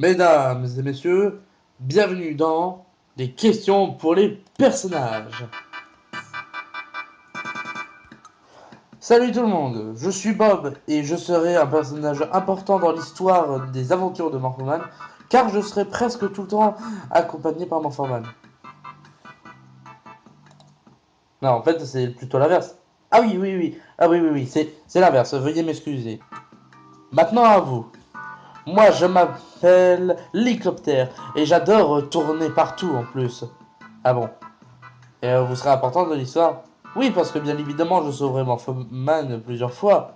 Mesdames et messieurs, bienvenue dans les questions pour les personnages. Salut tout le monde, je suis Bob et je serai un personnage important dans l'histoire des aventures de Morphoman, car je serai presque tout le temps accompagné par Morphoman. Non, en fait, c'est plutôt l'inverse. Ah oui, oui, oui, ah oui, oui, oui, c'est l'inverse, veuillez m'excuser. Maintenant à vous. Moi, je m'appelle l'hélicoptère et j'adore tourner partout en plus. Ah bon? Et vous serez important de l'histoire? Oui, parce que bien évidemment, je sauverai Morphoman plusieurs fois.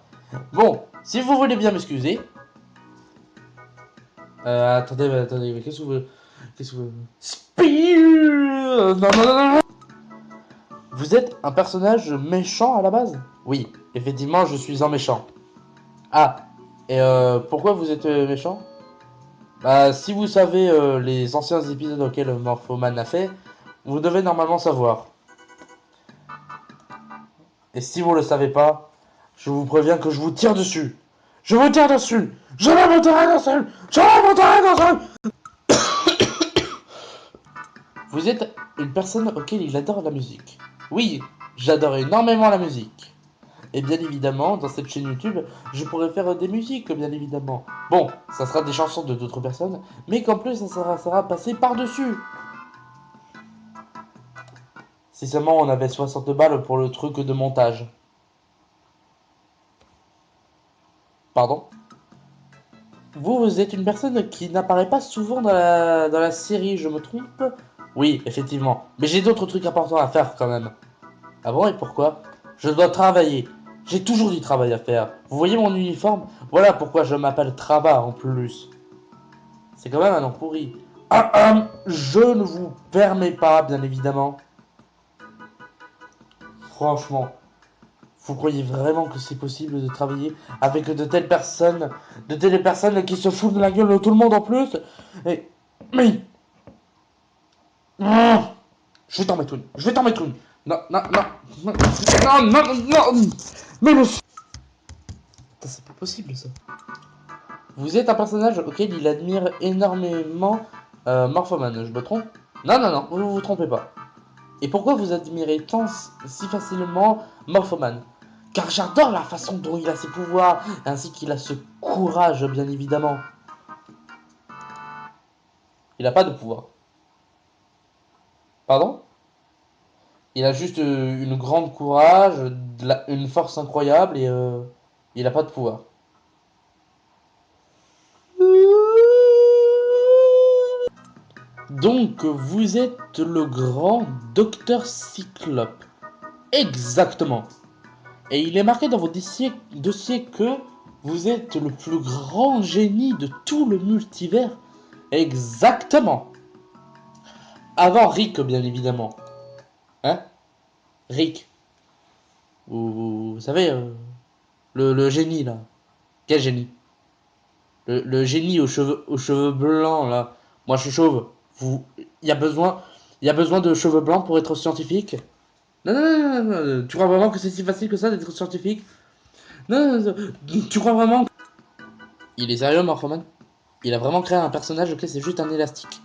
Bon, si vous voulez bien m'excuser. Attendez, mais qu'est-ce que vous. Qu'est-ce que vous. Non, non, non, non. Vous êtes un personnage méchant à la base? Oui, effectivement, je suis un méchant. Ah, et pourquoi vous êtes méchant? Bah, si vous savez les anciens épisodes auxquels Morphoman a fait, vous devez normalement savoir. Et si vous le savez pas, je vous préviens que je vous tire dessus. Je vous tire dessus. Je la monterai dessus. Je la monterai dessus. Vous êtes une personne auquel il adore la musique. Oui, j'adore énormément la musique. Et bien évidemment, dans cette chaîne YouTube, je pourrais faire des musiques, bien évidemment. Bon, ça sera des chansons de d'autres personnes, mais qu'en plus, ça sera passé par-dessus. Si seulement on avait 60 balles pour le truc de montage. Pardon? Vous êtes une personne qui n'apparaît pas souvent dans la série, je me trompe? Oui, effectivement. Mais j'ai d'autres trucs importants à faire quand même. Ah bon, et pourquoi? Je dois travailler. J'ai toujours du travail à faire. Vous voyez mon uniforme? Voilà pourquoi je m'appelle Trava en plus. C'est quand même un nom pourri. Je ne vous permets pas, bien évidemment. Franchement, vous croyez vraiment que c'est possible de travailler avec de telles personnes qui se foutent de la gueule de tout le monde en plus? Et, mais, je vais t'en mettre une. Je vais t'en mettre une. Non, non, non, non, non, non, non. Mais le. C'est pas possible ça. Vous êtes un personnage auquel il admire énormément Morphoman, je me trompe? Non, non, non, vous vous trompez pas. Et pourquoi vous admirez tant si facilement Morphoman? Car j'adore la façon dont il a ses pouvoirs, ainsi qu'il a ce courage, bien évidemment. Il a pas de pouvoir. Pardon? Il a juste une grande courage, une force incroyable et il a pas de pouvoir. Donc vous êtes le grand docteur Cyclope. Exactement. Et il est marqué dans vos dossiers que vous êtes le plus grand génie de tout le multivers. Exactement. Avant Rick, bien évidemment. Hein? Rick. Vous savez, le génie, là. Quel génie? Le génie aux cheveux blancs, là. Moi, je suis chauve. Il y a besoin, il y a besoin de cheveux blancs pour être scientifique? Non, non, non, non, non. Tu crois vraiment que c'est si facile que ça d'être scientifique? Non, non, non. Tu crois vraiment que... Il est sérieux, Morphoman? Il a vraiment créé un personnage, ok, c'est juste un élastique.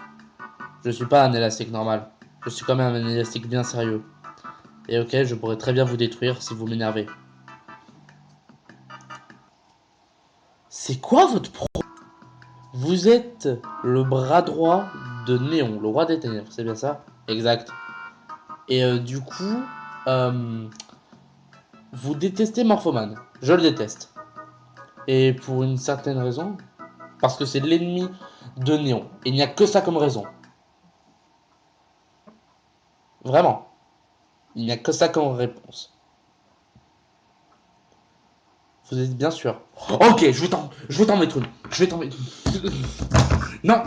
Je suis pas un élastique normal. Je suis quand même un élastique bien sérieux. Et ok, je pourrais très bien vous détruire si vous m'énervez. C'est quoi votre pro... Vous êtes le bras droit de Néon, le roi des ténèbres, c'est bien ça? Exact. Et du coup, euh, vous détestez Morphoman. Je le déteste. Et pour une certaine raison, parce que c'est l'ennemi de Néon. Il n'y a que ça comme raison. Vraiment. Il n'y a que ça comme réponse. Vous êtes bien sûr. Ok, je vais t'en mettre une. Je vais t'en mettre une. Non.